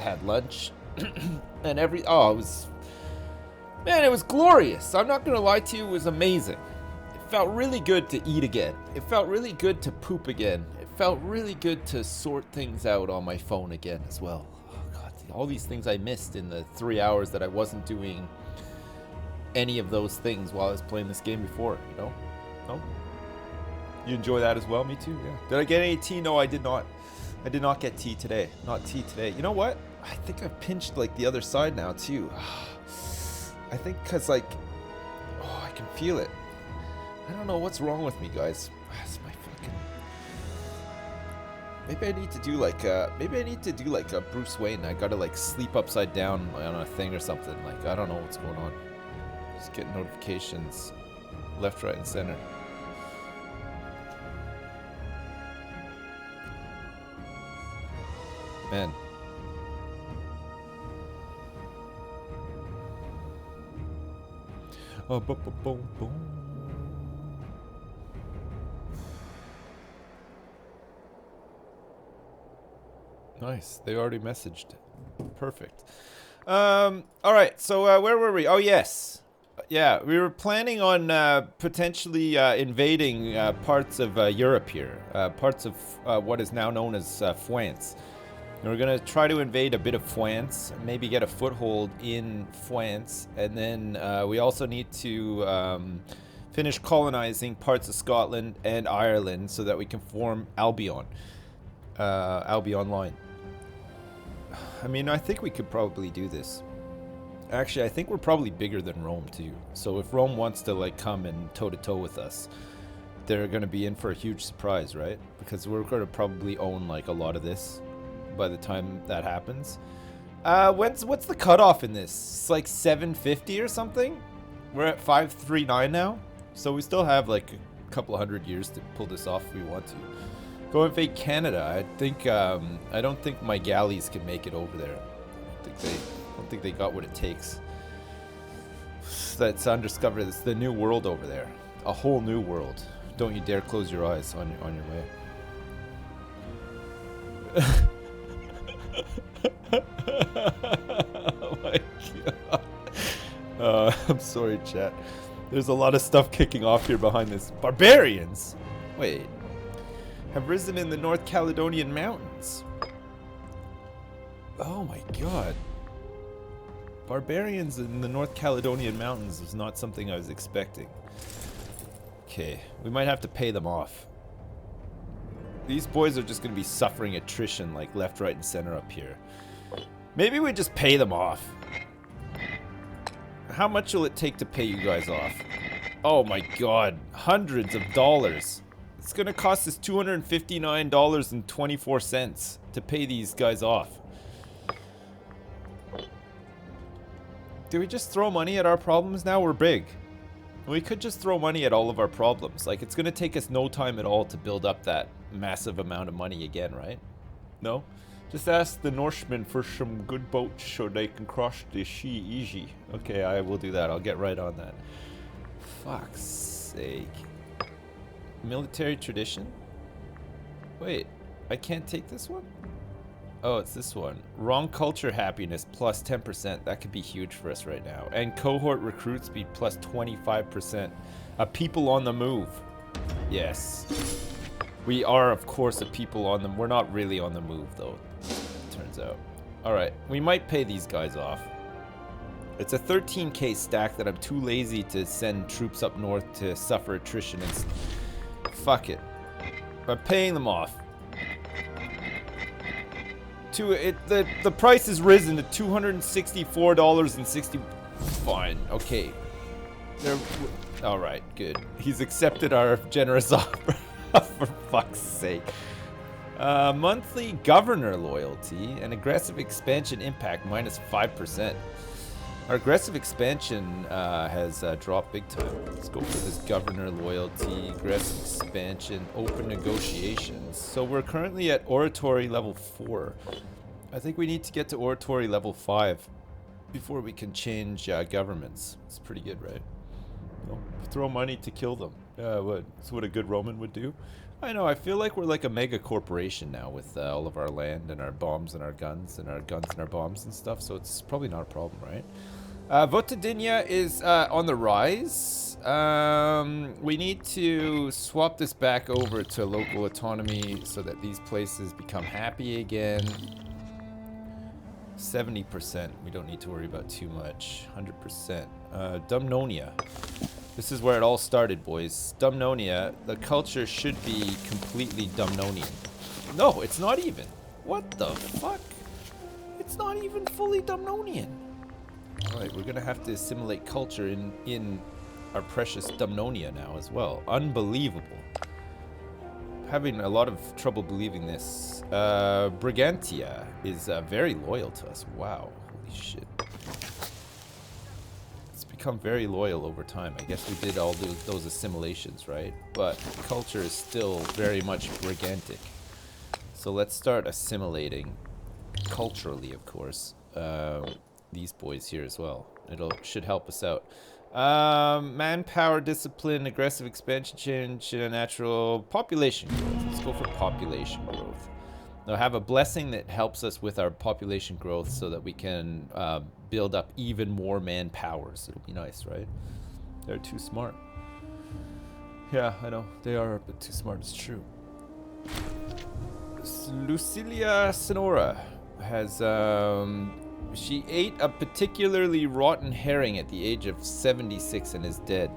had lunch, and it was, man, it was glorious. I'm not gonna lie to you, it was amazing. It felt really good to eat again. It felt really good to poop again. It felt really good to sort things out on my phone again as well. Oh God, all these things I missed in the 3 hours that I wasn't doing any of those things while I was playing this game before, you know? No? You enjoy that as well? Me too, yeah. Did I get any tea? No, I did not. I did not get tea today. Not tea today. You know what? I think I've pinched like the other side now too. I think because like, oh, I can feel it. I don't know what's wrong with me, guys. That's my fucking. Maybe I need to do like a Bruce Wayne. I gotta like sleep upside down on a thing or something. Like I don't know what's going on. Just get notifications, left, right, and center. Man. Oh, boom, boom, boom. Nice. They already messaged. Perfect. All right. So where were we? Oh, yes. Yeah, we were planning on potentially invading parts of Europe here, parts of what is now known as France. And we're going to try to invade a bit of France, maybe get a foothold in France, and then we also need to finish colonizing parts of Scotland and Ireland so that we can form Albion Line. I mean, I think we could probably do this. Actually, I think we're probably bigger than Rome too. So if Rome wants to like come and toe-to-toe with us, they're going to be in for a huge surprise, right? Because we're going to probably own like a lot of this by the time that happens. What's the cutoff in this? It's like 750 or something? We're at 539 now, so we still have like a couple of 100 years to pull this off if we want to. Go invade Canada. I don't think my galleys can make it over there. I don't think they got what it takes. That's undiscovered. It's the new world over there. A whole new world. Don't you dare close your eyes on your way. Oh my god. I'm sorry, chat. There's a lot of stuff kicking off here behind this. Barbarians! Wait. Have risen in the North Caledonian Mountains. Oh my god. Barbarians in the North Caledonian Mountains is not something I was expecting. Okay, we might have to pay them off. These boys are just going to be suffering attrition like left, right, and center up here. Maybe we just pay them off. How much will it take to pay you guys off? Oh my god, hundreds of dollars. It's going to cost us $259.24 to pay these guys off. Do we just throw money at our problems now? We're big. We could just throw money at all of our problems. Like, it's going to take us no time at all to build up that massive amount of money again, right? No? Just ask the Norsemen for some good boats so they can cross the sea easy. Okay, I will do that. I'll get right on that. Fuck's sake. Military tradition? Wait, I can't take this one? Oh, it's this one. Wrong culture happiness plus 10%. That could be huge for us right now. And cohort recruit speed plus 25%. A people on the move. Yes. We are, of course, a people on them. We're not really on the move, though, turns out. Alright, we might pay these guys off. It's a 13k stack that I'm too lazy to send troops up north to suffer attrition and... Fuck it. I'm paying them off. The price has risen to $264.60. Fine. Okay. All right. Good. He's accepted our generous offer. For fuck's sake. Monthly governor loyalty and aggressive expansion impact minus 5%. Our aggressive expansion has dropped big time. Let's go for this governor loyalty, aggressive expansion, open negotiations. So we're currently at oratory level 4. I think we need to get to oratory level 5 before we can change governments. It's pretty good, right? No, throw money to kill them. Yeah, what? That's what a good Roman would do. I know, I feel like we're like a mega corporation now with all of our land and our bombs and our guns and our guns and our bombs and stuff, so it's probably not a problem, right? Votadinia is on the rise. We need to swap this back over to local autonomy so that these places become happy again. 70%, we don't need to worry about too much. 100%. Dumnonia. This is where it all started, boys. Dumnonia, the culture should be completely Dumnonian. No, it's not even. What the fuck? It's not even fully Dumnonian. Alright, we're gonna have to assimilate culture in our precious Dumnonia now as well. Unbelievable. Having a lot of trouble believing this. Brigantia is very loyal to us. Wow, holy shit. It's become very loyal over time. I guess we did all those assimilations, right? But culture is still very much Brigantic. So let's start assimilating, culturally of course, these boys here as well. Should help us out. Manpower, discipline, aggressive expansion, change, natural population growth. Let's go for population growth. Now have a blessing that helps us with our population growth so that we can build up even more manpowers. It'll be nice, right? They're too smart. Yeah, I know. They are a bit too smart, it's true. Lucilia Sonora has she ate a particularly rotten herring at the age of 76 and is dead.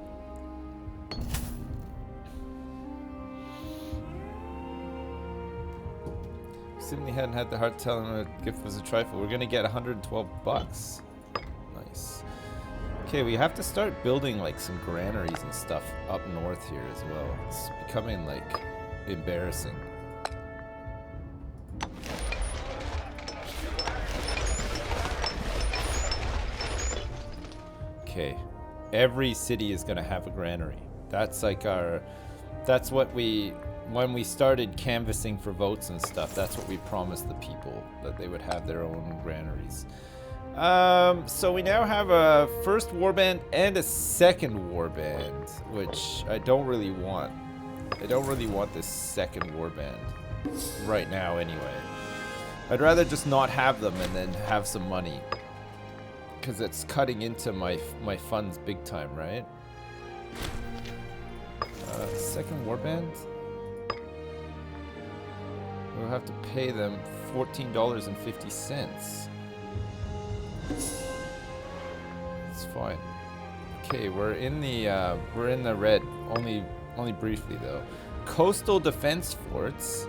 Simply hadn't had the heart telling him a gift was a trifle. We're gonna get 112 bucks. Nice. Okay, we have to start building like some granaries and stuff up north here as well. It's becoming like embarrassing. Okay, every city is gonna have a granary. That's like that's what when we started canvassing for votes and stuff, that's what we promised the people, that they would have their own granaries. So we now have a first warband and a second warband, which I don't really want. I don't really want this second warband right now anyway. I'd rather just not have them and then have some money. Because it's cutting into my funds big time, right? Second warband? We'll have to pay them $14.50. It's fine. Okay, we're in the red. Only briefly though. Coastal defense forts.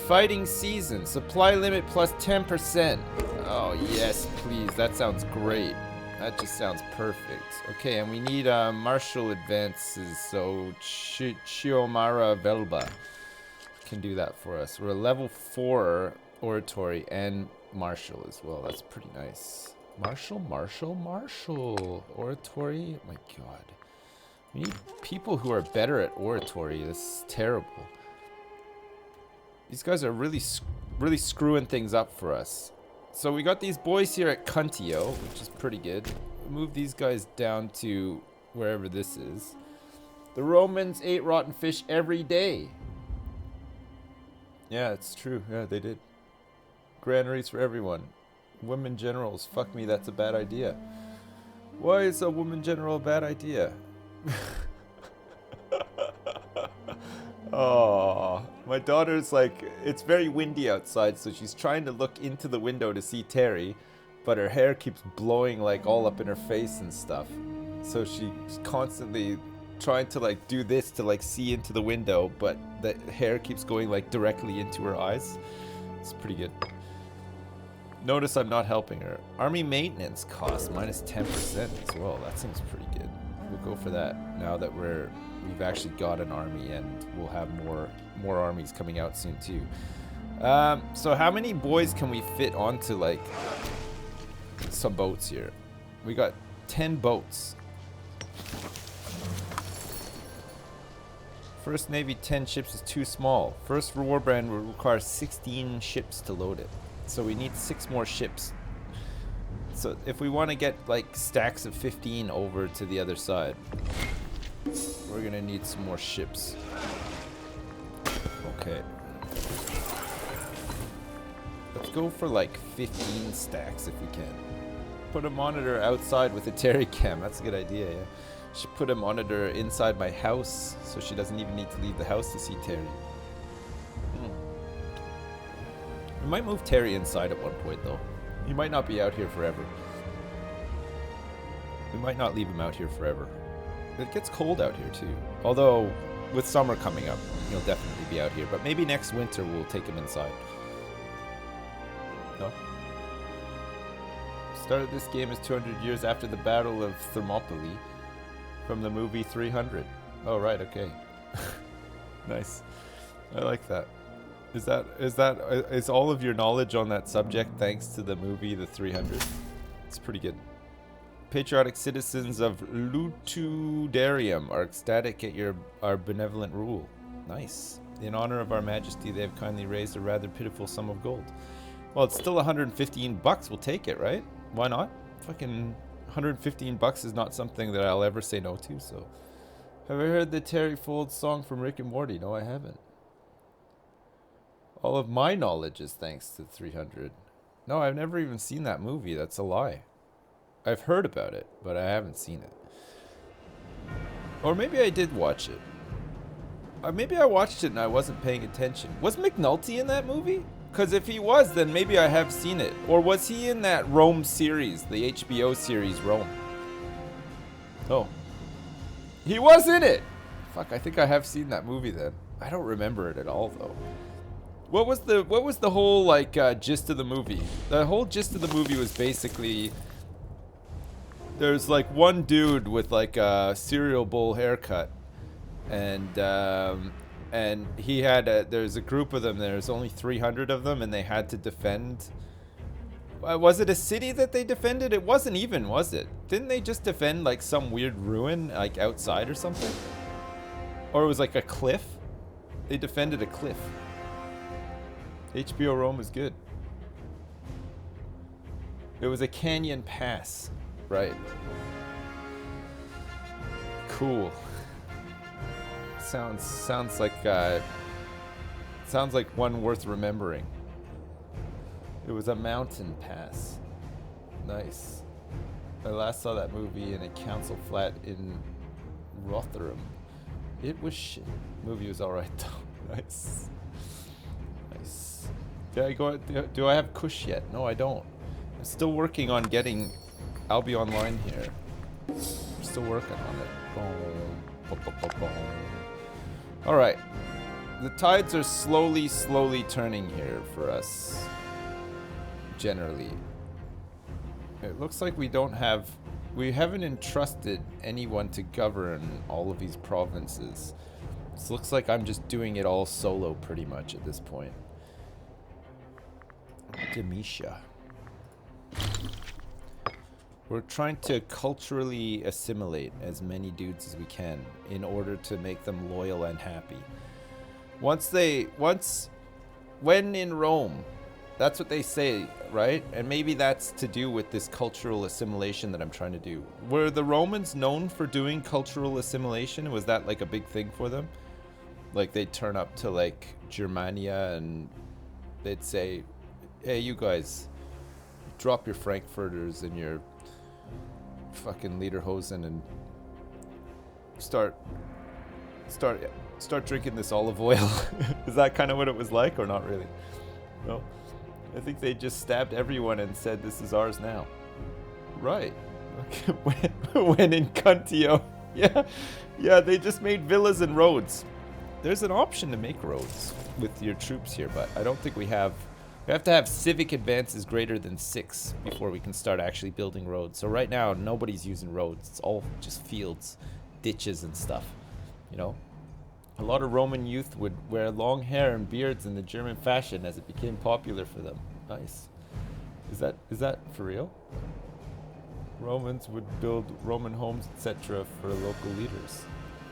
Fighting season. Supply limit plus 10%. Oh yes, please. That sounds great. That just sounds perfect. Okay, and we need martial advances. So Chiomara Velba can do that for us. We're a level 4 oratory and martial as well. That's pretty nice. Martial. Oratory. Oh my god. We need people who are better at oratory. This is terrible. These guys are really screwing things up for us. So we got these boys here at Cuntio, which is pretty good. Move these guys down to wherever this is. The Romans ate rotten fish every day. Yeah, it's true. Yeah, they did. Granaries for everyone. Women generals. Fuck me, that's a bad idea. Why is a woman general a bad idea? Oh, my daughter's like, it's very windy outside, so she's trying to look into the window to see Terry, but her hair keeps blowing like all up in her face and stuff. So she's constantly trying to like do this to like see into the window, but the hair keeps going like directly into her eyes. It's pretty good. Notice I'm not helping her. Army maintenance costs minus 10% as well. That seems pretty good. We'll go for that now that we've actually got an army, and we'll have more armies coming out soon too. So how many boys can we fit onto like some boats here? We got 10 boats. First Navy 10 ships is too small. First warband will require 16 ships to load it. So we need 6 more ships. So if we want to get like stacks of 15 over to the other side, we're gonna need some more ships. Okay. Let's go for like 15 stacks if we can. Put a monitor outside with a Terry cam. That's a good idea, yeah. Should put a monitor inside my house so she doesn't even need to leave the house to see Terry. We might move Terry inside at one point though. He might not be out here forever. We might not leave him out here forever. It gets cold out here too. Although, with summer coming up, he'll definitely be out here. But maybe next winter we'll take him inside. No? Started this game as 200 years after the Battle of Thermopylae from the movie 300. Oh, right, okay. Nice. I like that. Is all of your knowledge on that subject thanks to the movie The 300? It's pretty good. Patriotic citizens of Lutudarium are ecstatic at our benevolent rule. Nice. In honor of our majesty, they have kindly raised a rather pitiful sum of gold. Well, it's still 115 bucks. We'll take it, right? Why not? Fucking 115 bucks is not something that I'll ever say no to, so. Have you heard the Terry Fold song from Rick and Morty? No, I haven't. All of my knowledge is thanks to 300. No, I've never even seen that movie. That's a lie. I've heard about it, but I haven't seen it. Or maybe I did watch it. Or maybe I watched it and I wasn't paying attention. Was McNulty in that movie? Because if he was, then maybe I have seen it. Or was he in that Rome series, the HBO series Rome? Oh. He was in it! Fuck, I think I have seen that movie then. I don't remember it at all, though. What was the whole, like, gist of the movie? The whole gist of the movie was basically... There's, like, one dude with, like, a cereal bowl haircut. And he had there's a group of them. There's only 300 of them, and they had to defend... was it a city that they defended? It wasn't even, was it? Didn't they just defend, like, some weird ruin, like, outside or something? Or it was, like, a cliff? They defended a cliff. HBO Rome was good. It was a canyon pass. Right. Cool. Sounds like one worth remembering. It was a mountain pass. Nice. I last saw that movie in a council flat in Rotherham. It was shit. Movie was alright though. Nice. Nice. Do I have Kush yet? No, I don't. I'm still working on getting Albi Online here. I'm still working on it. Alright. The tides are slowly turning here for us. Generally. It looks like we haven't entrusted anyone to govern all of these provinces. It looks like I'm just doing it all solo pretty much at this point. Demisha. We're trying to culturally assimilate as many dudes as we can in order to make them loyal and happy. When in Rome, that's what they say, right? And maybe that's to do with this cultural assimilation that I'm trying to do. Were the Romans known for doing cultural assimilation? Was that like a big thing for them? Like they'd turn up to like Germania and they'd say, hey, you guys, drop your Frankfurters and your fucking Lederhosen and start drinking this olive oil. Is that kind of what it was like or not really? No. I think they just stabbed everyone and said this is ours now. Right. when in Cuntio. Yeah, they just made villas and roads. There's an option to make roads with your troops here, but I don't think we have to have civic advances greater than 6 before we can start actually building roads. So right now, nobody's using roads. It's all just fields, ditches and stuff, you know? A lot of Roman youth would wear long hair and beards in the German fashion as it became popular for them. Nice. Is that for real? Romans would build Roman homes, etc. for local leaders.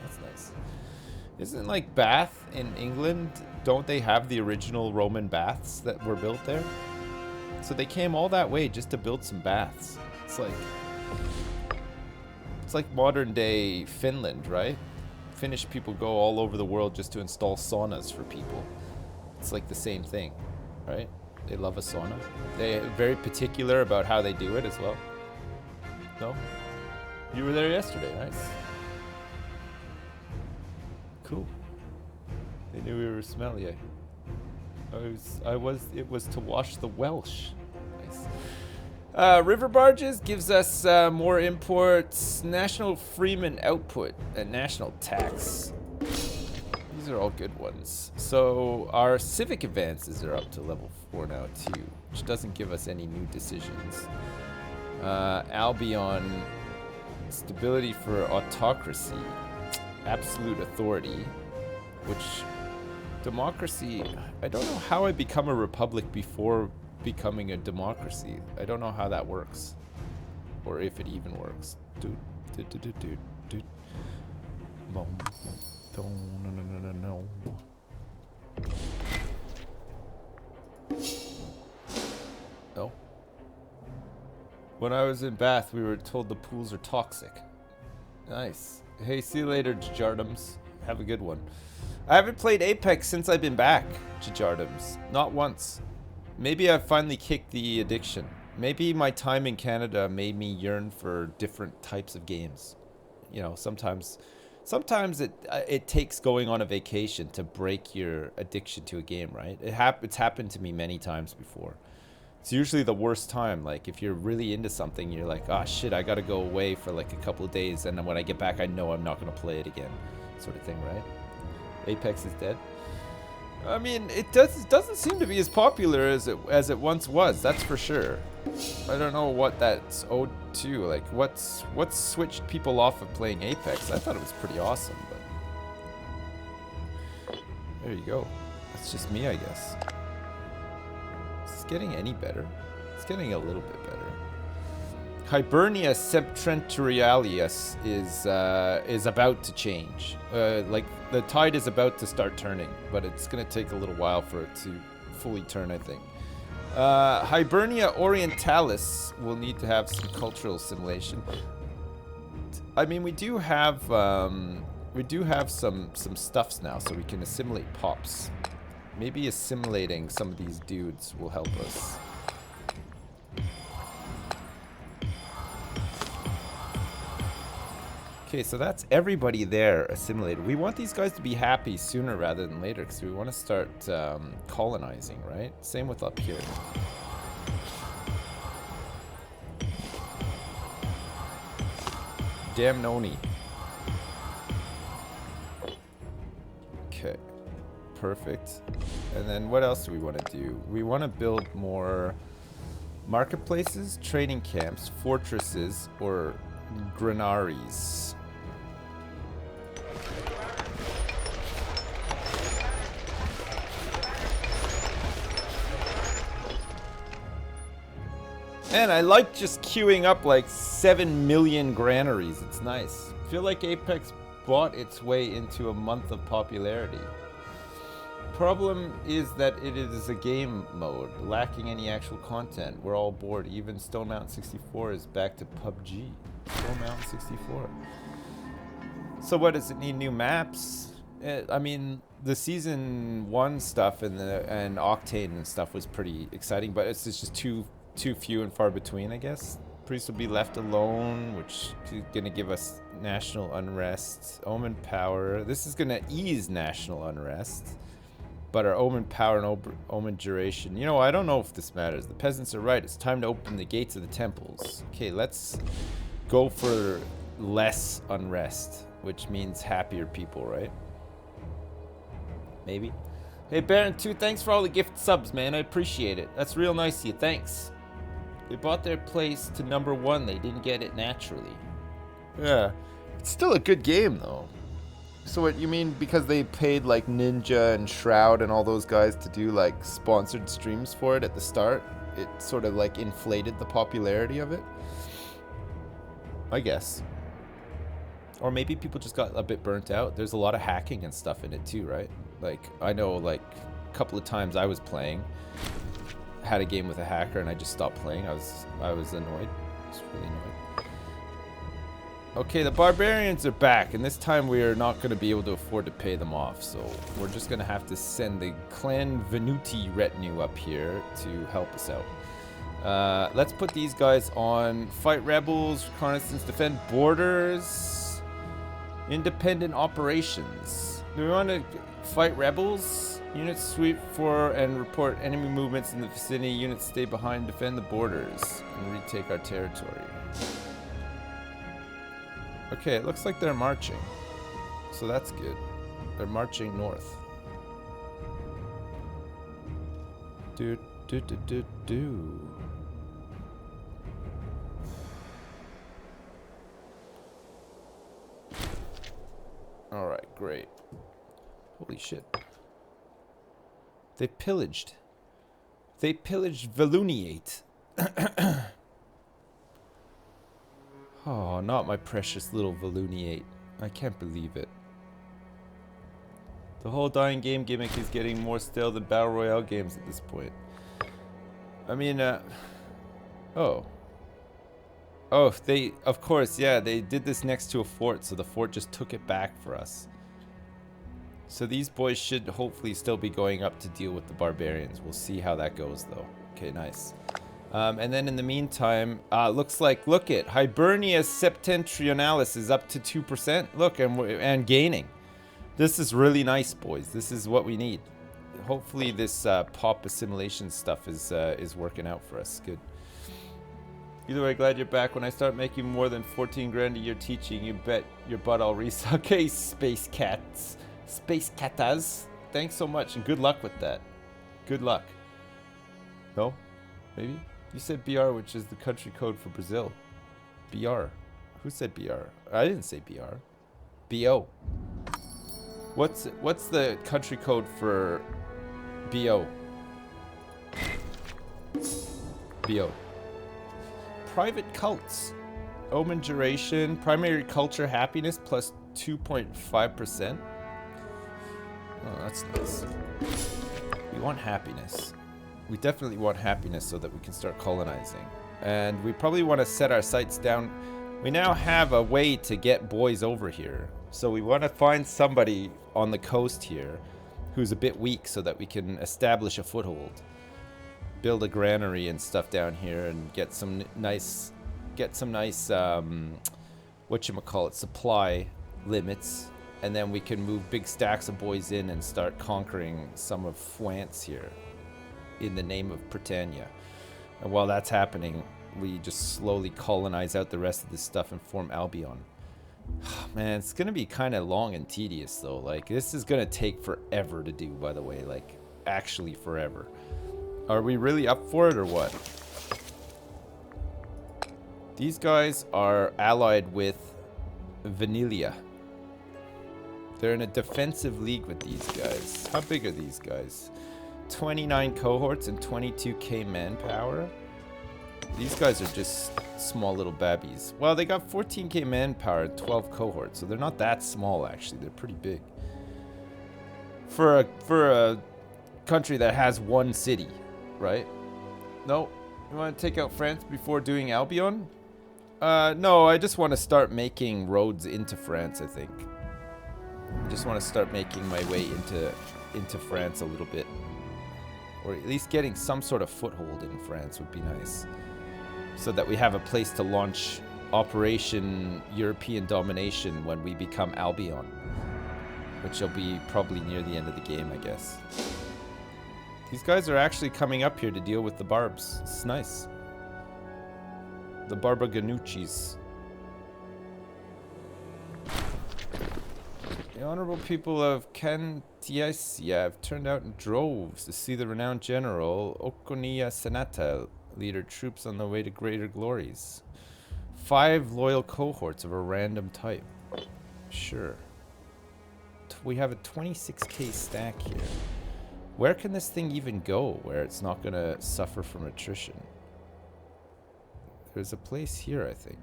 That's nice. Isn't like Bath in England, don't they have the original Roman baths that were built there? So they came all that way just to build some baths. It's like modern day Finland, right? Finnish people go all over the world just to install saunas for people. it's like the same thing, right? They love a sauna. They're very particular about how they do it as well. No? You were there yesterday, nice. Cool. They knew we were smelly. It was to wash the Welsh. Nice. River barges gives us more imports, national freeman output, and national tax. These are all good ones. So our civic advances are up to level 4 now too, which doesn't give us any new decisions. Albion, stability for autocracy, absolute authority, which democracy, I don't know how I become a republic before becoming a democracy. I don't know how that works, or if it even works. No. No. When I was in Bath, we were told the pools are toxic. Nice. Hey, see you later, Jardums. Have a good one. I haven't played Apex since I've been back, Jardums. Not once. Maybe I've finally kicked the addiction. Maybe my time in Canada made me yearn for different types of games. You know, sometimes it takes going on a vacation to break your addiction to a game, right? It's happened to me many times before. It's usually the worst time. Like if you're really into something, you're like, oh shit, I gotta go away for like a couple of days, and then when I get back, I know I'm not gonna play it again, sort of thing, right? Apex is dead. I mean, it doesn't seem to be as popular as it once was. That's for sure. I don't know what that's owed to. Like, what's switched people off of playing Apex? I thought it was pretty awesome, but there you go. That's just me, I guess. Is it getting any better? It's getting a little bit better. Hibernia Septentrionalius is about to change. Like the tide is about to start turning, but it's gonna take a little while for it to fully turn, I think. Hibernia Orientalis will need to have some cultural assimilation. I mean, we do have some stuffs now, so we can assimilate pops. Maybe assimilating some of these dudes will help us. Okay, so that's everybody there assimilated. We want these guys to be happy sooner rather than later, because we want to start colonizing, right? Same with up here. Damn Noni. Okay, perfect. And then what else do we want to do? We want to build more marketplaces, training camps, fortresses, or granaries. Man, I like just queuing up like 7 million granaries. It's nice. I feel like Apex bought its way into a month of popularity. Problem is that it is a game mode, lacking any actual content. We're all bored. Even Stone Mountain 64 is back to PUBG. Stone Mountain 64. So what, does it need new maps? I mean, the season 1 stuff and Octane and stuff was pretty exciting, but it's just too few and far between, I guess. Priests will be left alone, which is gonna give us national unrest. Omen power. This is gonna ease national unrest. But our omen power and omen duration. You know, I don't know if this matters. The peasants are right. It's time to open the gates of the temples. Okay, let's go for less unrest, which means happier people, right? Maybe. Hey, Baron2, thanks for all the gift subs, man. I appreciate it. That's real nice of you. Thanks. They bought their place to #1. They didn't get it naturally. Yeah. It's still a good game, though. So what, you mean because they paid like Ninja and Shroud and all those guys to do like sponsored streams for it at the start, it sort of like inflated the popularity of it? I guess. Or maybe people just got a bit burnt out. There's a lot of hacking and stuff in it too, right? Like, I know like a couple of times I was playing, had a game with a hacker and I just stopped playing. I was annoyed. I was really annoyed. Okay, the barbarians are back, and this time we are not going to be able to afford to pay them off, so we're just going to have to send the Clan Venuti retinue up here to help us out. Let's put these guys on fight rebels, reconnaissance, defend borders, independent operations. Do we want to fight rebels? Units sweep for and report enemy movements in the vicinity. Units stay behind, defend the borders, and retake our territory. Okay, it looks like they're marching. So that's good. They're marching north. Do. Alright, great. Holy shit. They pillaged. They pillaged Valuniate. Oh, not my precious little Valuniate. I can't believe it. The whole dying game gimmick is getting more stale than Battle Royale games at this point. I mean, oh. Oh, of course, yeah, they did this next to a fort, so the fort just took it back for us. So these boys should hopefully still be going up to deal with the barbarians. We'll see how that goes, though. Okay, nice. And then in the meantime, looks like, look it, Hibernia Septentrionalis is up to 2%. Look, and gaining. This is really nice, boys. This is what we need. Hopefully this pop assimilation stuff is working out for us. Good. Either way, glad you're back. When I start making more than 14 grand a year teaching, you bet your butt I'll resell. Okay, Space Cats. Space Catas. Thanks so much, and good luck with that. Good luck. No? Maybe? You said BR, which is the country code for Brazil. BR. Who said BR? I didn't say BR. BO. What's the country code for BO? BO. Private cults. Omen duration. Primary culture happiness plus 2.5%. Oh, that's nice. We want happiness. We definitely want happiness so that we can start colonizing. And we probably want to set our sights down. We now have a way to get boys over here. So we want to find somebody on the coast here who's a bit weak so that we can establish a foothold. Build a granary and stuff down here and get some nice whatchamacallit, supply limits. And then we can move big stacks of boys in and start conquering some of France here in the name of Britannia. And while that's happening, we just slowly colonize out the rest of this stuff and form Albion. Man, it's gonna be kind of long and tedious though. Like, this is gonna take forever to do, by the way. Like, actually forever. Are we really up for it or what? These guys are allied with Vanilla. They're in a defensive league with these guys. How big are these guys? 29 cohorts and 22k manpower. These guys are just small little babbies. Well, they got 14k manpower and 12 cohorts, so they're not that small actually. They're pretty big. For a country that has one city, right? No, you want to take out France before doing Albion? No, I just want to start making roads into France, I think. I just want to start making my way into France a little bit. Or at least getting some sort of foothold in France would be nice. So that we have a place to launch Operation European Domination when we become Albion. Which will be probably near the end of the game, I guess. These guys are actually coming up here to deal with the Barbs. It's nice. The Barbaganuccis. The honorable people of Cantiasia have turned out in droves to see the renowned general Oconia Senata lead her troops on the way to greater glories. 5 loyal cohorts of a random type. Sure. We have a 26k stack here. Where can this thing even go where it's not going to suffer from attrition? There's a place here, I think.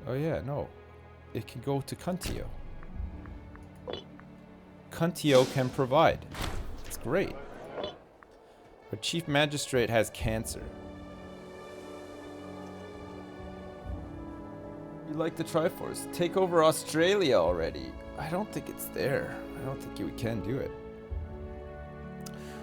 Oh yeah, no. It can go to Cuntio. Cuntio can provide. It's great. Our chief magistrate has cancer. You like the Triforce. Take over Australia already. I don't think it's there. I don't think we can do it.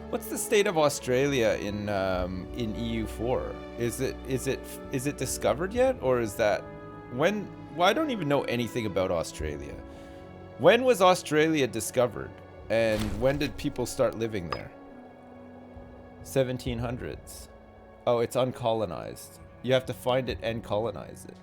What's the state of Australia in EU4? Is it discovered yet, or is that when? Well, I don't even know anything about Australia. When was Australia discovered, and when did people start living there? 1700s. Oh, it's uncolonized. You have to find it and colonize it.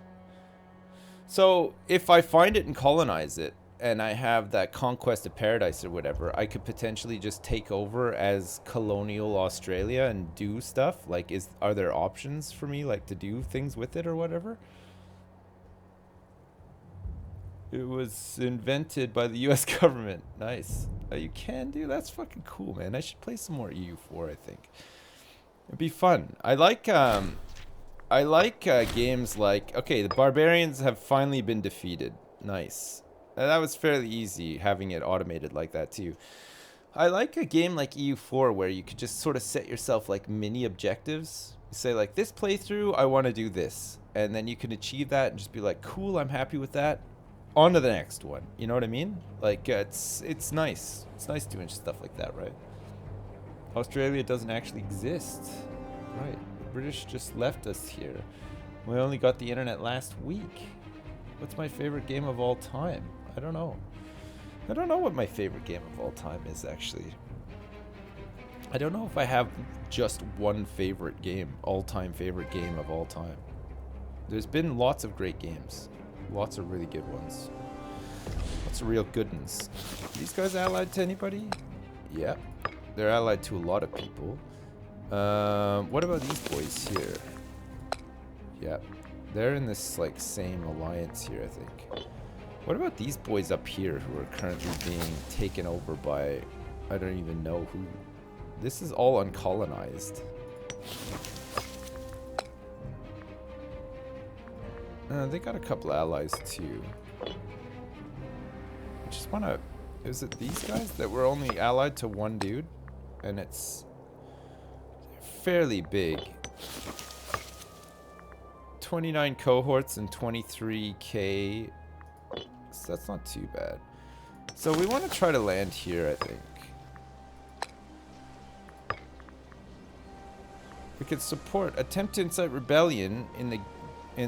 So if I find it and colonize it, and I have that conquest of paradise or whatever, I could potentially just take over as colonial Australia and do stuff. Like, are there options for me, like, to do things with it or whatever? It was invented by the U.S. government. Nice. You can do? That's fucking cool, man. I should play some more EU4, I think. It'd be fun. I like games like... Okay, the barbarians have finally been defeated. Nice. That was fairly easy, having it automated like that, too. I like a game like EU4 where you could just sort of set yourself, like, mini objectives. You say, like, this playthrough, I want to do this. And then you can achieve that and just be like, cool, I'm happy with that. On to the next one. You know what I mean? Like, it's nice. It's nice doing stuff like that, right? Australia doesn't actually exist. Right. The British just left us here. We only got the internet last week. What's my favorite game of all time? I don't know. I don't know what my favorite game of all time is, actually. I don't know if I have just one favorite game, all-time favorite game of all time. There's been lots of great games. Lots of really good ones. Lots of real good ones. Are these guys allied to anybody? Yeah. They're allied to a lot of people. What about these boys here? Yeah. They're in this, like, same alliance here, I think. What about these boys up here who are currently being taken over by... I don't even know who. This is all uncolonized. They got a couple allies, too. I just want to... Is it these guys that were only allied to one dude? And it's fairly big. 29 cohorts and 23k. So that's not too bad. So we want to try to land here, I think. We could support attempt to incite rebellion in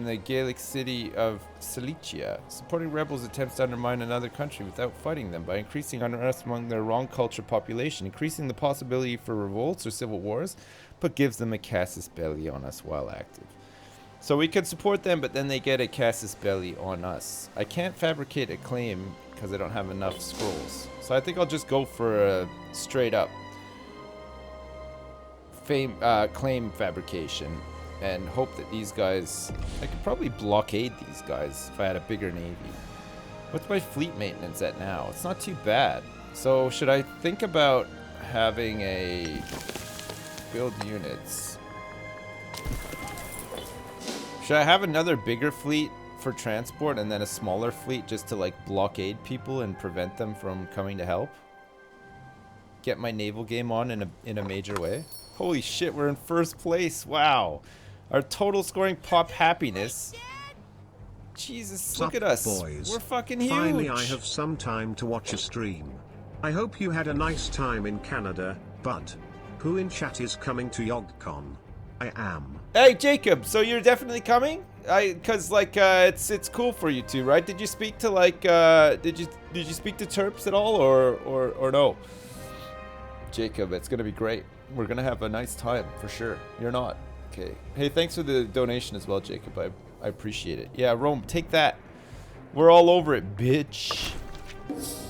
the Gaelic city of Cilicia, supporting rebels' attempts to undermine another country without fighting them by increasing unrest among their wrong culture population, increasing the possibility for revolts or civil wars, but gives them a casus belli on us while active. So we could support them, but then they get a casus belli on us. I can't fabricate a claim because I don't have enough scrolls. So I think I'll just go for a straight up claim fabrication and hope that these guys... I could probably blockade these guys if I had a bigger navy. What's my fleet maintenance at now? It's not too bad. So should I think about having a... build units? Should I have another bigger fleet for transport and then a smaller fleet just to, like, blockade people and prevent them from coming to help? Get my naval game on in a major way? Holy shit, we're in first place. Wow. Our total scoring pop happiness. Jesus, look at us. Boys. We're fucking huge. Finally, I have some time to watch a stream. I hope you had a nice time in Canada, but who in chat is coming to YogCon? I am. Hey, Jacob, so you're definitely coming? Cause like it's cool for you two, right? Did you speak to like did you speak to Terps at all or no? Jacob, it's gonna be great. We're gonna have a nice time for sure. You're not. Okay. Hey, thanks for the donation as well, Jacob. I appreciate it. Yeah, Rome, take that. We're all over it, bitch.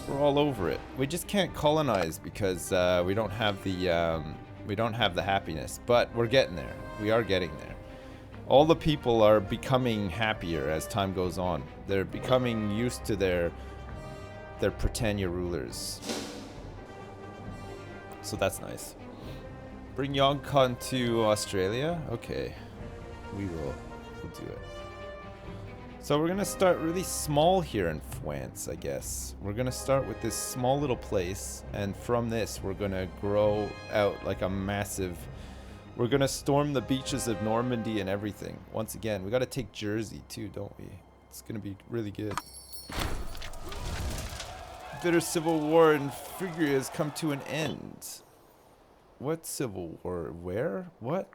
We're all over it. We just can't colonize because we don't have the happiness, but we're getting there. We are getting there. All the people are becoming happier as time goes on. They're becoming used to their Britannia rulers. So that's nice. Bring Yongkon to Australia? Okay. We'll do it. So we're gonna start really small here in France, I guess. We're gonna start with this small little place, and from this we're gonna grow out like a massive... We're gonna storm the beaches of Normandy and everything. Once again, we gotta take Jersey too, don't we? It's gonna be really good. Bitter civil war in Phrygia has come to an end. What civil war? Where? What?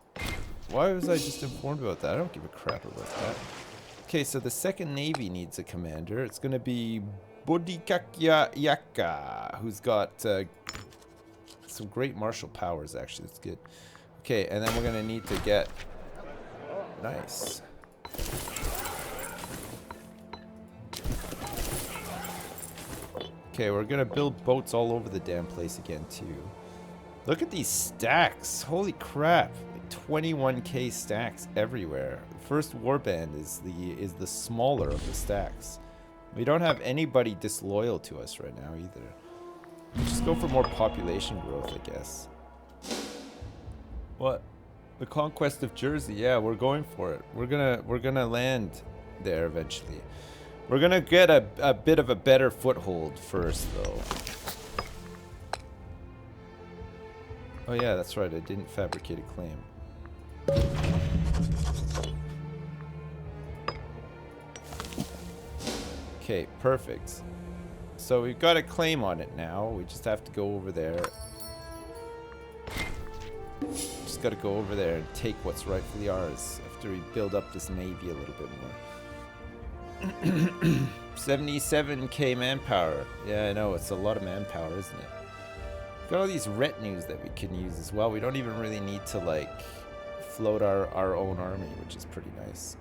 Why was I just informed about that? I don't give a crap about that. Okay, so the second navy needs a commander. It's gonna be Bodikakya Yaka, who's got some great martial powers, actually. That's good. Okay, and then we're gonna need to get... Nice. Okay, we're gonna build boats all over the damn place again, too. Look at these stacks. Holy crap. Like 21k stacks everywhere. The first warband is the smaller of the stacks. We don't have anybody disloyal to us right now, either. Just go for more population growth, I guess. What? The conquest of Jersey. Yeah, we're going for it. We're gonna land there eventually. We're gonna get a bit of a better foothold first, though. Oh yeah, that's right. I didn't fabricate a claim. Okay, perfect. So we've got a claim on it now. We just have to go over there. Just got to go over there and take what's rightfully ours after we build up this navy a little bit more. 77k manpower. Yeah, I know. It's a lot of manpower, isn't it? We've got all these retinues that we can use as well. We don't even really need to, like, float our own army, which is pretty nice.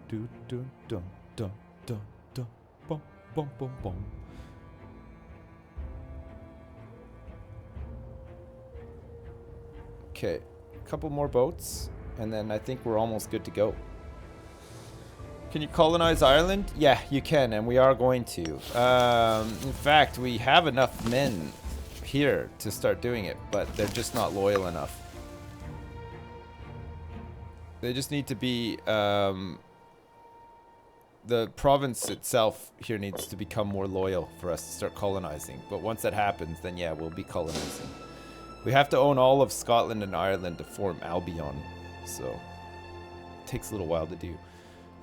Do do dum dum dum dum bum bum bum bum. Okay, a couple more boats, and then I think we're almost good to go. Can you colonize Ireland? Yeah, you can, and we are going to. In fact, we have enough men here to start doing it, but they're just not loyal enough. They just need to be... the province itself here needs to become more loyal for us to start colonizing. But once that happens, then yeah, we'll be colonizing. We have to own all of Scotland and Ireland to form Albion, so it takes a little while to do.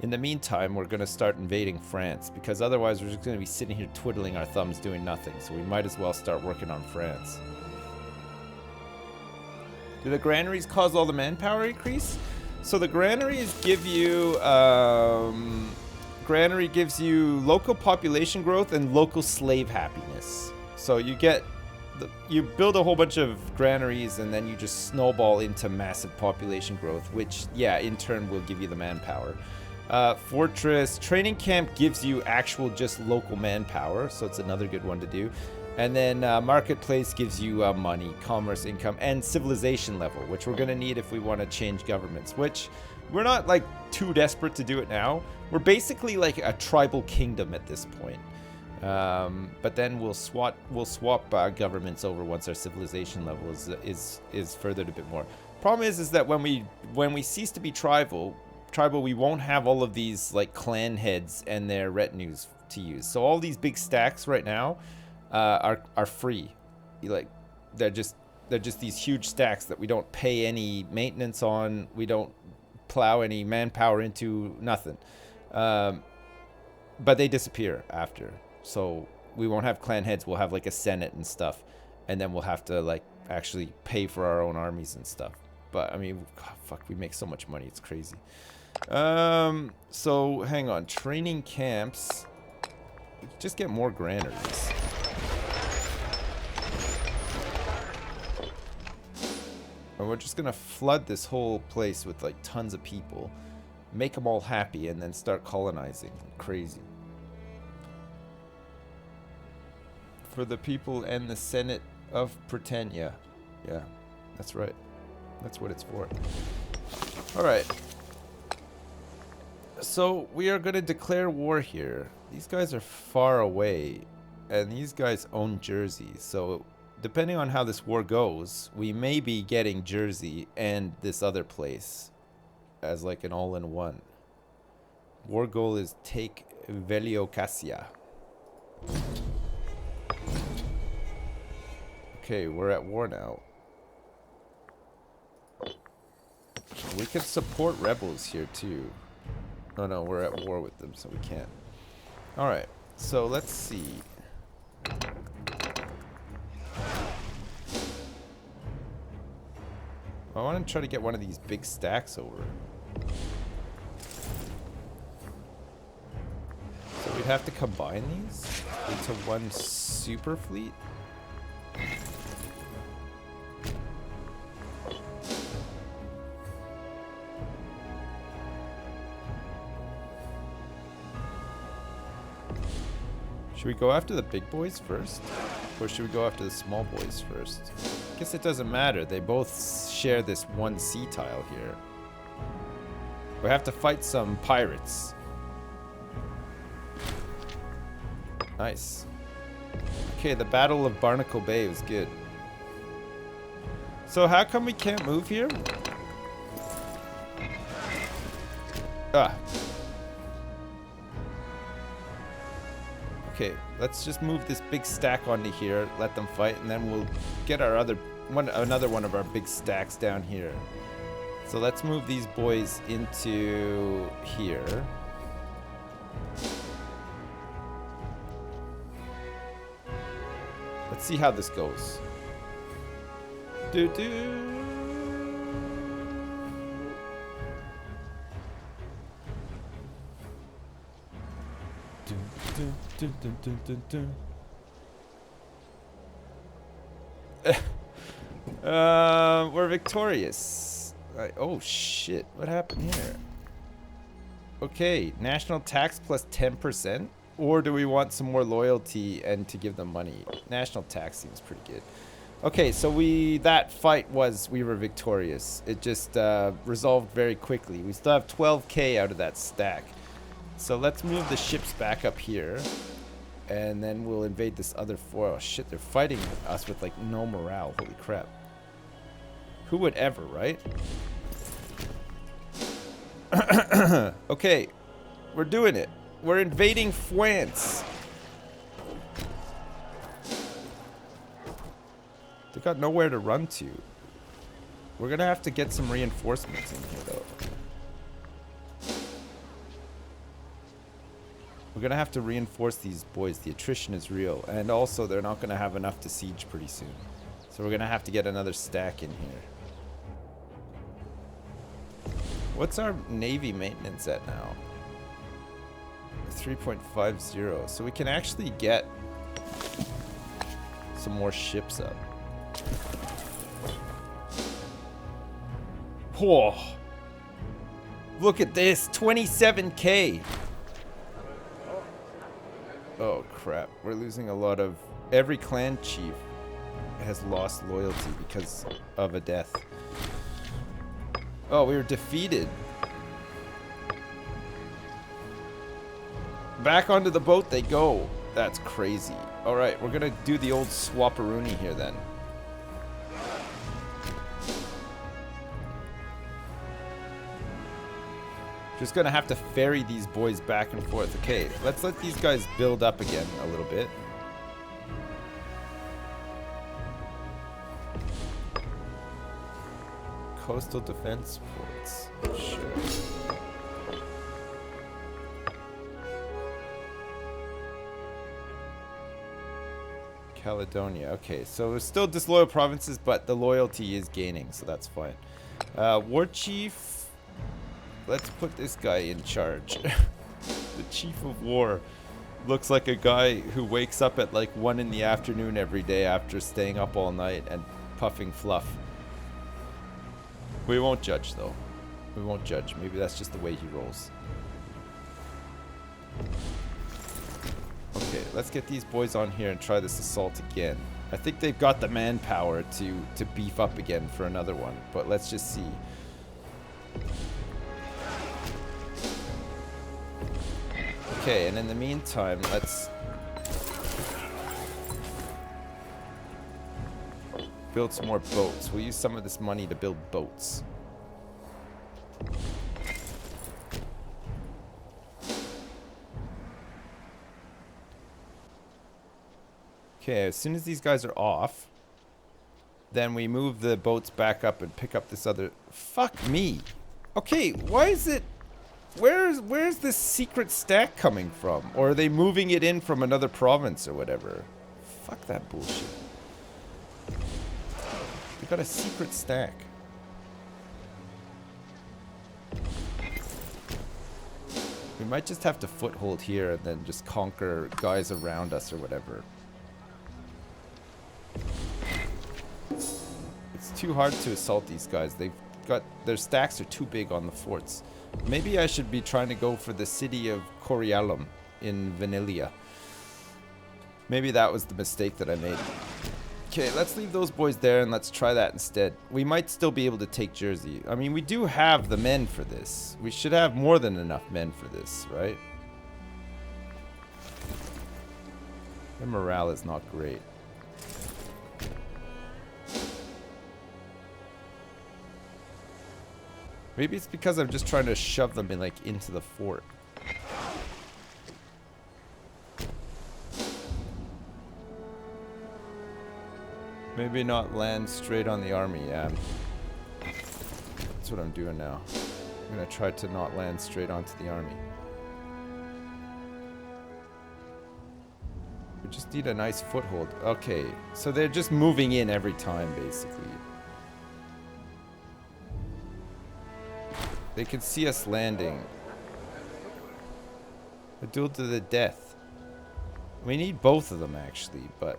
In the meantime, we're going to start invading France, because otherwise we're just going to be sitting here twiddling our thumbs doing nothing, so we might as well start working on France. Do the granaries cause all the manpower increase? So the granaries give you... granary gives you local population growth and local slave happiness. So you get... you build a whole bunch of granaries and then you just snowball into massive population growth, which, yeah, in turn will give you the manpower. Fortress training camp gives you actual just local manpower, so it's another good one to do. And then marketplace gives you money, commerce, income, and civilization level, which we're going to need if we want to change governments, which we're not like too desperate to do it now. We're basically like a tribal kingdom at this point. But then we'll swap governments over once our civilization level is furthered a bit more. Problem is that when we cease to be tribal, we won't have all of these like clan heads and their retinues to use. So all these big stacks right now are free. They're just these huge stacks that we don't pay any maintenance on. We don't plow any manpower into, nothing. But they disappear after. So we won't have clan heads. We'll have like a senate and stuff, and then we'll have to like actually pay for our own armies and stuff. But I mean, God, fuck, we make so much money. It's crazy. So hang on, training camps. Just get more granaries. And we're just gonna flood this whole place with like tons of people, make them all happy, and then start colonizing. Crazy. For the people and the Senate of Britannia. Yeah, that's right. That's what it's for. Alright. So we are gonna declare war here. These guys are far away, and these guys own Jersey, so depending on how this war goes, we may be getting Jersey and this other place as like an all-in-one. War goal is take Veliocasia. Okay, we're at war now. We can support rebels here too. Oh no, we're at war with them, so we can't. Alright, so let's see. I want to try to get one of these big stacks over. So we'd have to combine these into one super fleet. Should we go after the big boys first? Or should we go after the small boys first? I guess it doesn't matter. They both share this one sea tile here. We have to fight some pirates. Nice. Okay, the Battle of Barnacle Bay was good. So how come we can't move here? Ah. Okay, let's just move this big stack onto here, let them fight, and then we'll get our another one of our big stacks down here. So let's move these boys into here. Let's see how this goes. We're victorious. Oh shit, what happened here? Okay, national tax plus 10%? Or do we want some more loyalty and to give them money? National tax seems pretty good. Okay, so that fight we were victorious. It just resolved very quickly. We still have 12k out of that stack. So let's move the ships back up here. And then we'll invade this other fort. Oh shit, they're fighting us with like no morale. Holy crap. Who would ever, right? Okay, we're doing it. We're invading France. They got nowhere to run to. We're gonna have to get some reinforcements in here though. We're gonna have to reinforce these boys. The attrition is real. And also they're not gonna have enough to siege pretty soon. So we're gonna have to get another stack in here. What's our navy maintenance at now? 3.50. So we can actually get some more ships up. Whoa. Look at this. 27k. Oh crap. We're losing a lot of... Every clan chief has lost loyalty because of a death. Oh, we were defeated. Back onto the boat they go. That's crazy. Alright, we're gonna do the old swapperoonie here then. Just gonna have to ferry these boys back and forth. Okay, let's let these guys build up again a little bit. Coastal defense forts. Sure. Caledonia. Okay, so we're still disloyal provinces, but the loyalty is gaining, so that's fine. War chief. Let's put this guy in charge. The chief of war looks like a guy who wakes up at like 1 in the afternoon every day after staying up all night and puffing fluff. We won't judge though. We won't judge. Maybe that's just the way he rolls. Okay, let's get these boys on here and try this assault again. I think they've got the manpower to beef up again for another one, but let's just see. Okay, and in the meantime, let's build some more boats. We'll use some of this money to build boats. Okay, as soon as these guys are off, then we move the boats back up and pick up this other... Fuck me! Okay, why is it... Where's this secret stack coming from? Or are they moving it in from another province or whatever? Fuck that bullshit. We got a secret stack. We might just have to foothold here and then just conquer guys around us or whatever. It's too hard to assault these guys. They've got their stacks are too big on the forts. Maybe I should be trying to go for the city of Corialum in Vanilia. Maybe that was the mistake that I made. Okay, let's leave those boys there and let's try that instead. We might still be able to take Jersey. I mean, we do have the men for this. We should have more than enough men for this, right? Their morale is not great. Maybe it's because I'm just trying to shove them in, like, into the fort. Maybe not land straight on the army, yeah. That's what I'm doing now. I'm gonna try to not land straight onto the army. We just need a nice foothold. Okay, so they're just moving in every time, basically. They can see us landing. A duel to the death. We need both of them, actually, but...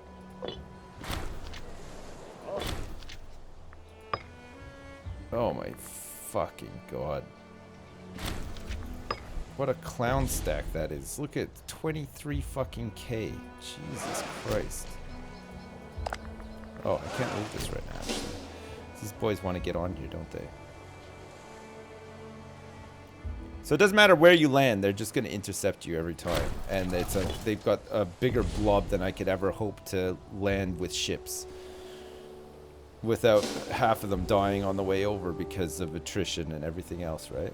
Oh my fucking god. What a clown stack that is. Look at 23 fucking K. Jesus Christ. Oh, I can't move this right now, actually. These boys want to get on here, don't they? So it doesn't matter where you land, they're just going to intercept you every time. And it's they've got a bigger blob than I could ever hope to land with ships. Without half of them dying on the way over because of attrition and everything else, right?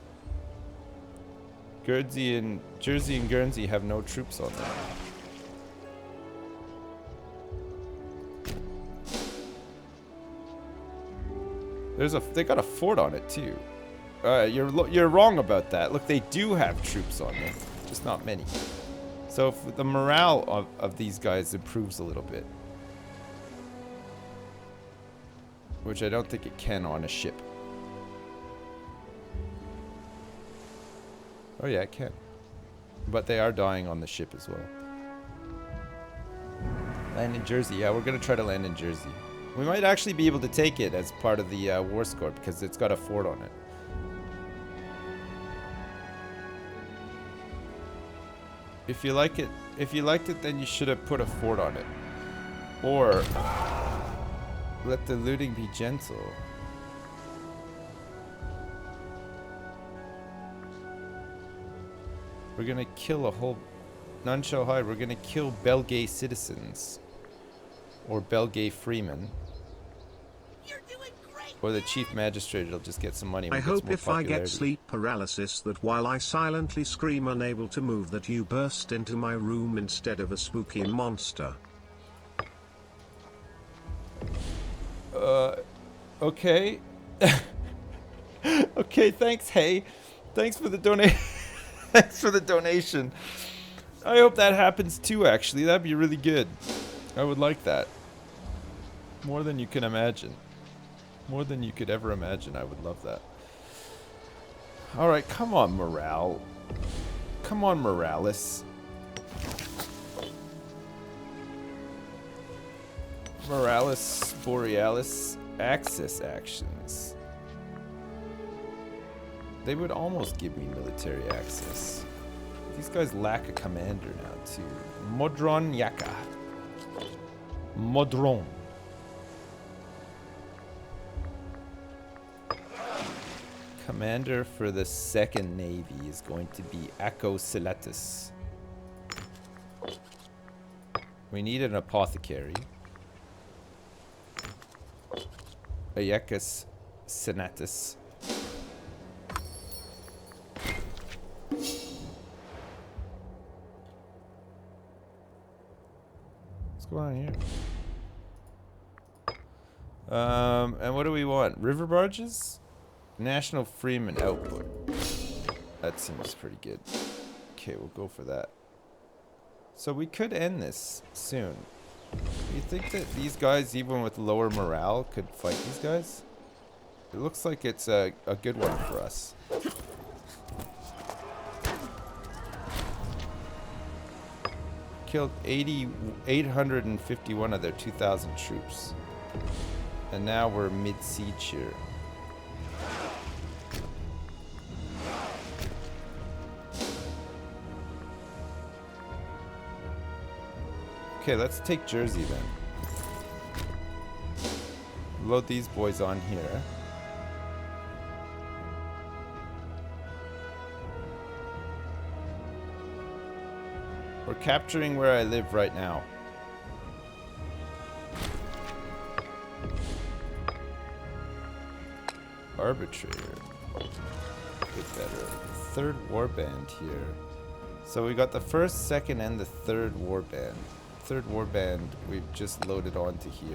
Jersey and Guernsey have no troops on them. They got a fort on it too. You're wrong about that. Look, they do have troops on them, just not many. So if the morale of these guys improves a little bit, which I don't think it can on a ship. Oh yeah, it can. But they are dying on the ship as well. Land in Jersey. Yeah, we're going to try to land in Jersey. We might actually be able to take it as part of the war score because it's got a fort on it. If you liked it, then you should have put a fort on it. Or let the looting be gentle. We're gonna kill a whole... None shall hide. We're gonna kill Belgay citizens. Or Belgay freemen. You're doing great. Or the chief magistrate will just get some money. I hope if I get sleep paralysis that while I silently scream unable to move that you burst into my room instead of a spooky monster. Okay. Okay, thanks, hey. Thanks for the donation. Thanks for the donation. I hope that happens too, actually. That'd be really good. I would like that. More than you can imagine. More than you could ever imagine. I would love that. Alright, come on, morale. Come on, Morales. Morales Borealis access actions. They would almost give me military access. These guys lack a commander now too. Modron Yaka. Modron. Commander for the second navy is going to be Akko Silatus. We need an apothecary. Ayacus Senatus. What's going on here? And what do we want? River barges? National Freeman output. That seems pretty good. Okay, we'll go for that. So we could end this soon. Do you think that these guys, even with lower morale, could fight these guys? It looks like it's a good one for us. Killed 851 of their 2,000 troops. And now we're mid-siege here. Okay, let's take Jersey then. Load these boys on here. We're capturing where I live right now. Arbitrator. Get better. Third warband here. So we got the first, second, and the third warband. Third warband we've just loaded onto here.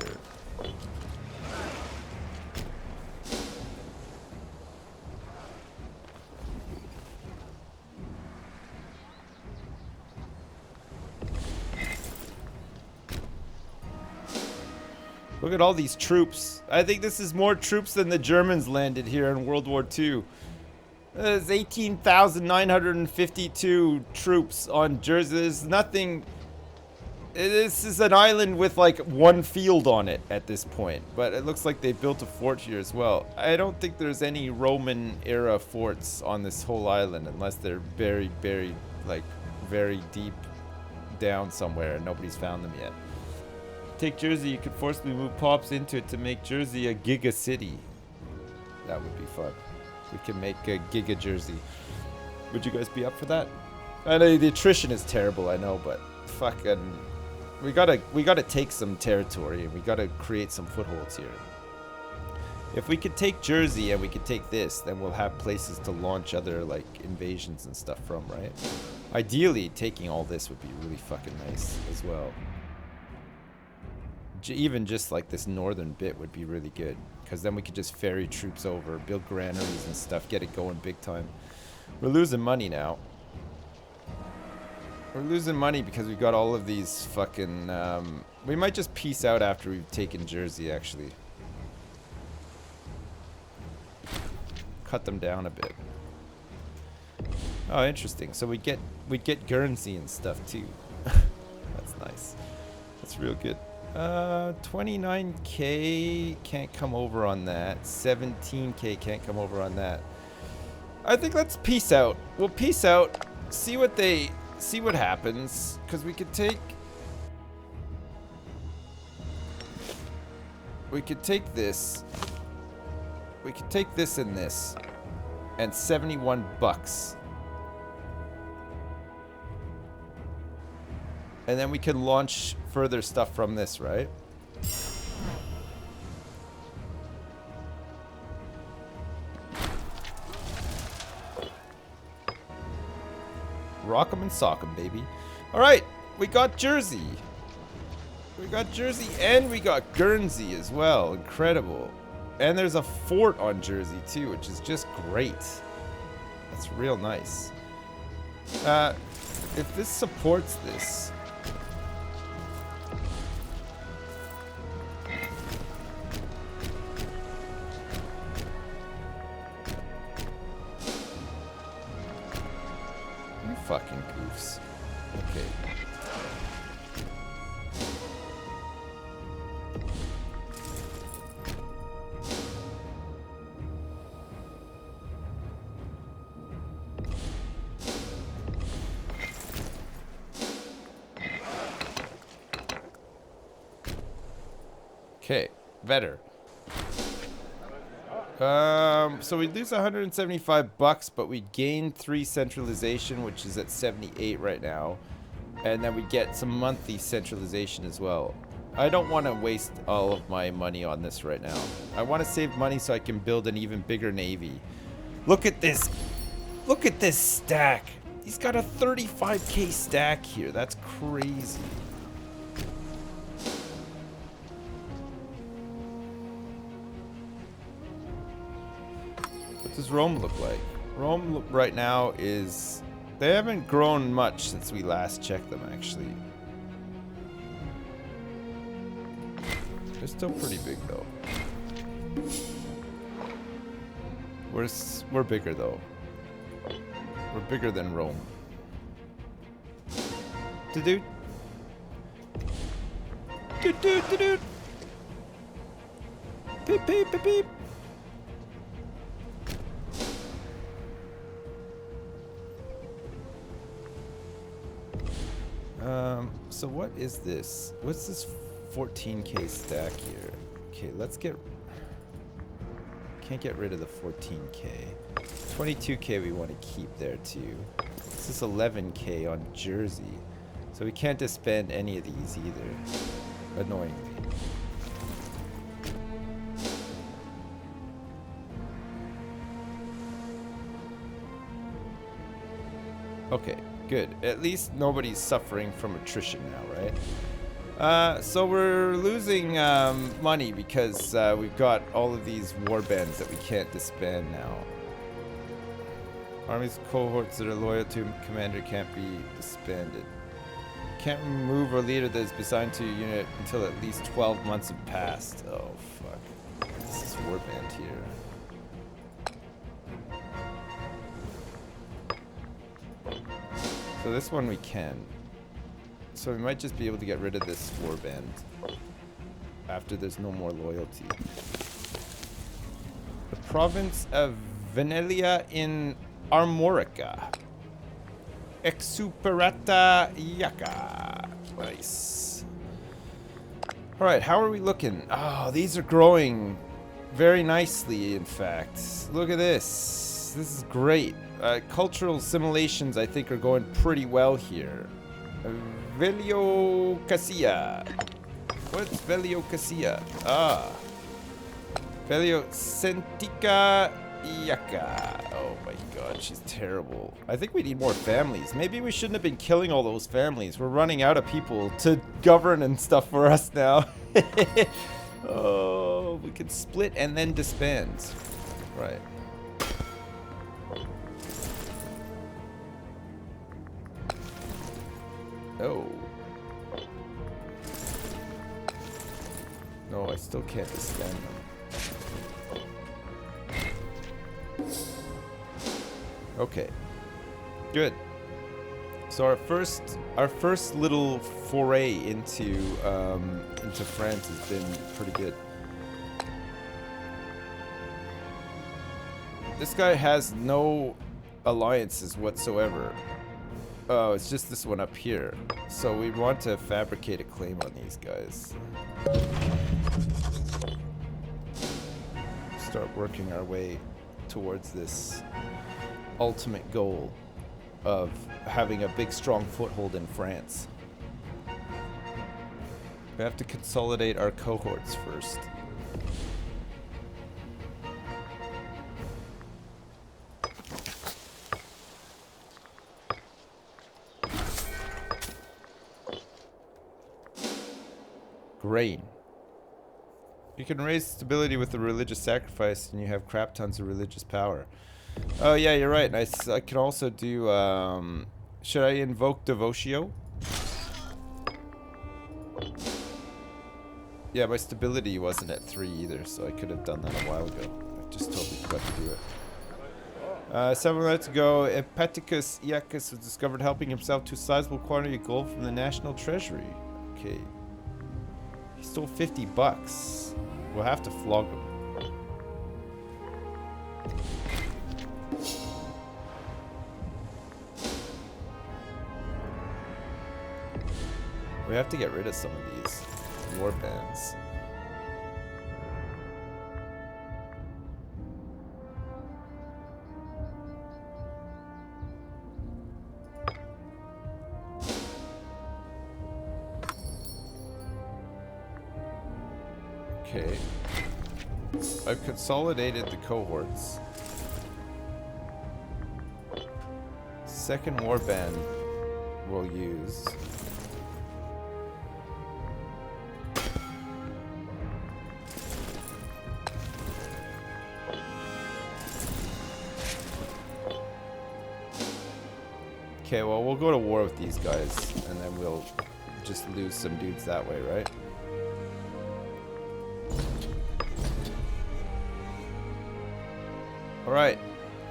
Look at all these troops. I think this is more troops than the Germans landed here in World War II. There's 18,952 troops on Jersey. There's nothing... This is an island with like one field on it at this point. But it looks like they built a fort here as well. I don't think there's any Roman era forts on this whole island unless they're buried, like very deep down somewhere and nobody's found them yet. Take Jersey, you could forcibly move pops into it to make Jersey a giga city. That would be fun. We can make a giga Jersey. Would you guys be up for that? I know the attrition is terrible, I know, but fucking we gotta take some territory and we gotta create some footholds here. If we could take Jersey and we could take this, then we'll have places to launch other like invasions and stuff from, right? Ideally, taking all this would be really fucking nice as well. Even just like this northern bit would be really good, because then we could just ferry troops over, build granaries and stuff, get it going big time. We're losing money now. We're losing money because we've got all of these fucking... we might just peace out after we've taken Jersey, actually. Cut them down a bit. Oh, interesting. So we'd get Guernsey and stuff too. That's nice. That's real good. 29k can't come over on that. 17k can't come over on that. I think let's peace out. We'll peace out. See what happens. Because we could take this. We could take this and this. And 71 bucks. And then we can launch further stuff from this, right? Rock 'em and sock 'em, baby. All right, we got Jersey. We got Jersey and we got Guernsey as well. Incredible. And there's a fort on Jersey too, which is just great. That's real nice. If this supports this... Fucking goofs. Okay. Okay, better. So we lose 175 bucks, but we gain 3 centralization, which is at 78 right now. And then we get some monthly centralization as well. I don't want to waste all of my money on this right now. I want to save money so I can build an even bigger navy. Look at this. Look at this stack. He's got a 35k stack here. That's crazy. What does Rome look like? Rome right now is... They haven't grown much since we last checked them, actually. They're still pretty big, though. We're bigger, though. We're bigger than Rome. Do-do. Do-do-do-do. Beep, beep, beep, beep. So what is this? What's this 14k stack here? Okay, let's get... Can't get rid of the 14k. 22k we want to keep there too. This is 11k on Jersey. So we can't disband any of these either. Annoyingly. Okay, good. At least nobody's suffering from attrition now, right? So we're losing money because we've got all of these war bands that we can't disband now. Army's cohorts that are loyal to commander can't be disbanded. Can't remove a leader that is assigned to a unit until at least 12 months have passed. Oh, fuck. This is war band here. So this one we can. So we might just be able to get rid of this warband after there's no more loyalty. The province of Venelia in Armorica. Exuperata Yaka. Nice. Alright, how are we looking? Oh, these are growing very nicely, in fact. Look at this. This is great. Cultural assimilations, I think, are going pretty well here. Velio Casilla. What's Velio Casilla? Ah. Velio Sentica Yaka. Oh my god, she's terrible. I think we need more families. Maybe we shouldn't have been killing all those families. We're running out of people to govern and stuff for us now. Oh, we could split and then disband. Right. Oh. No, I still can't disband them. Okay. Good. So our first little foray into France has been pretty good. This guy has no alliances whatsoever. Oh, it's just this one up here. So we want to fabricate a claim on these guys. Start working our way towards this ultimate goal of having a big, strong foothold in France. We have to consolidate our cohorts first. Grain. You can raise stability with the religious sacrifice and you have crap tons of religious power. Oh yeah, you're right. I can also do, should I invoke Devotio? Yeah, my stability wasn't at 3 either, so I could have done that a while ago. I just totally forgot to do it. 7 minutes ago, Epaticus Iacus was discovered helping himself to a sizable quantity of gold from the National Treasury. Okay. He stole 50 bucks. We'll have to flog him. We have to get rid of some of these war bands. Okay. I've consolidated the cohorts. Second warband we'll use. Okay, well, we'll go to war with these guys, and then we'll just lose some dudes that way, right? Alright.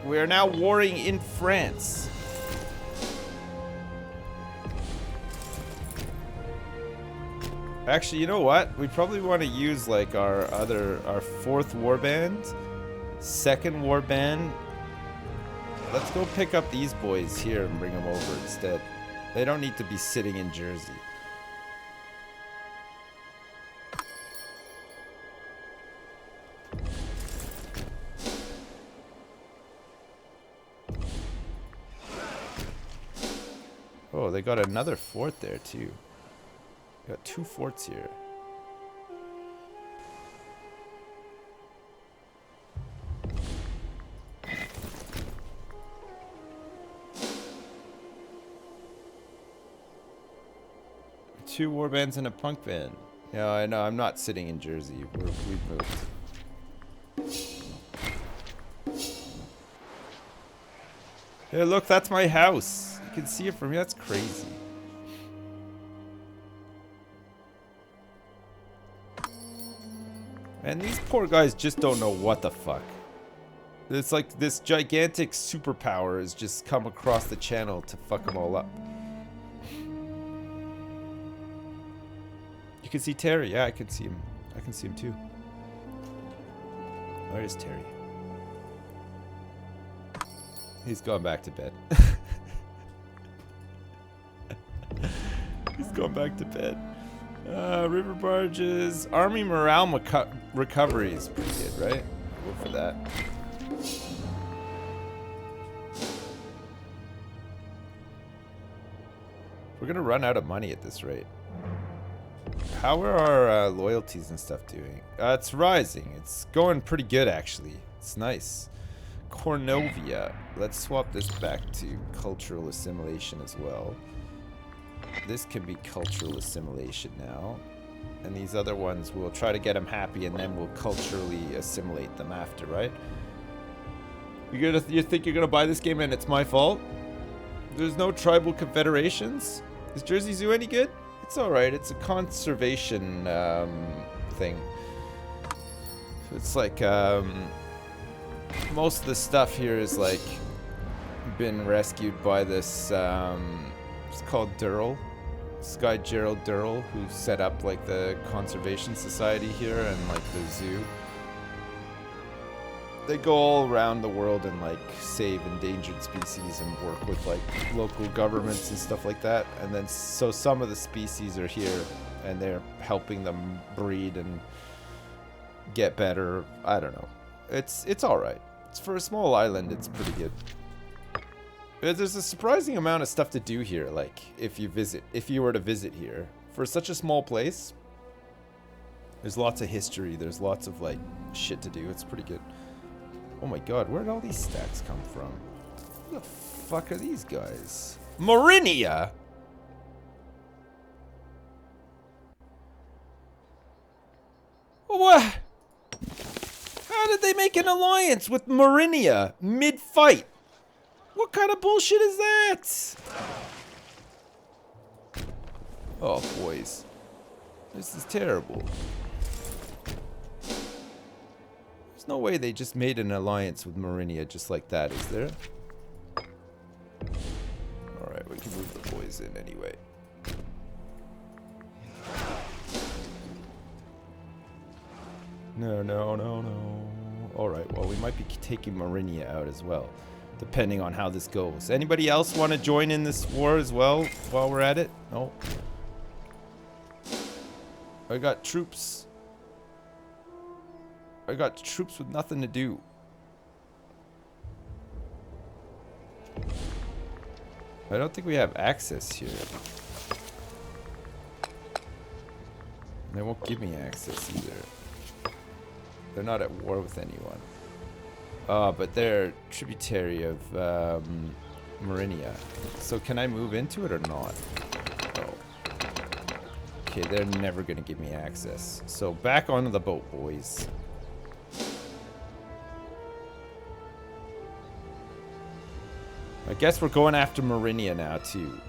We are now warring in France. Actually, you know what? We probably want to use like our 4th warband, 2nd warband. Let's go pick up these boys here and bring them over instead. They don't need to be sitting in Jersey. Oh, they got another fort there too. Got 2 forts here. Two warbands and a punk band. Yeah, I know. I'm not sitting in Jersey. We've moved. Hey, look, that's my house. You can see it from here. That's crazy. And these poor guys just don't know what the fuck. It's like this gigantic superpower has just come across the channel to fuck them all up. You can see Terry. Yeah, I can see him. I can see him too. Where is Terry? He's gone back to bed. He's gone back to bed. River barges. Army morale recovery is pretty good, right? Go for that. We're gonna run out of money at this rate. How are our loyalties and stuff doing? It's rising. It's going pretty good, actually. It's nice. Cornovia. Let's swap this back to cultural assimilation as well. This can be cultural assimilation now. And these other ones, we'll try to get them happy and then we'll culturally assimilate them after, right? You think you're gonna buy this game and it's my fault? There's no tribal confederations? Is Jersey Zoo any good? It's alright. It's a conservation thing. So it's like most of the stuff here is like been rescued by this it's called Durrell. This guy Gerald Durrell, who set up like the conservation society here and like the zoo. They go all around the world and like save endangered species and work with like local governments and stuff like that. And then so some of the species are here and they're helping them breed and get better. I don't know. It's all right. It's for a small island. It's pretty good. There's a surprising amount of stuff to do here. Like if you were to visit here for such a small place, there's lots of history. There's lots of like shit to do. It's pretty good. Oh my god, where did all these stacks come from? Who the fuck are these guys? Marinia! What? How did they make an alliance with Marinia mid-fight? What kind of bullshit is that? Oh, boys. This is terrible. There's no way they just made an alliance with Marinia just like that, is there? Alright, we can move the boys in anyway. No. Alright, well, we might be taking Marinia out as well, depending on how this goes. Anybody else want to join in this war as well while we're at it? No. I got troops. I got troops with nothing to do. I don't think we have access here. They won't give me access either. They're not at war with anyone. But they're tributary of Marinia. So can I move into it or not? Oh. Okay, they're never gonna give me access. So back onto the boat, boys. I guess we're going after Marinia now, too.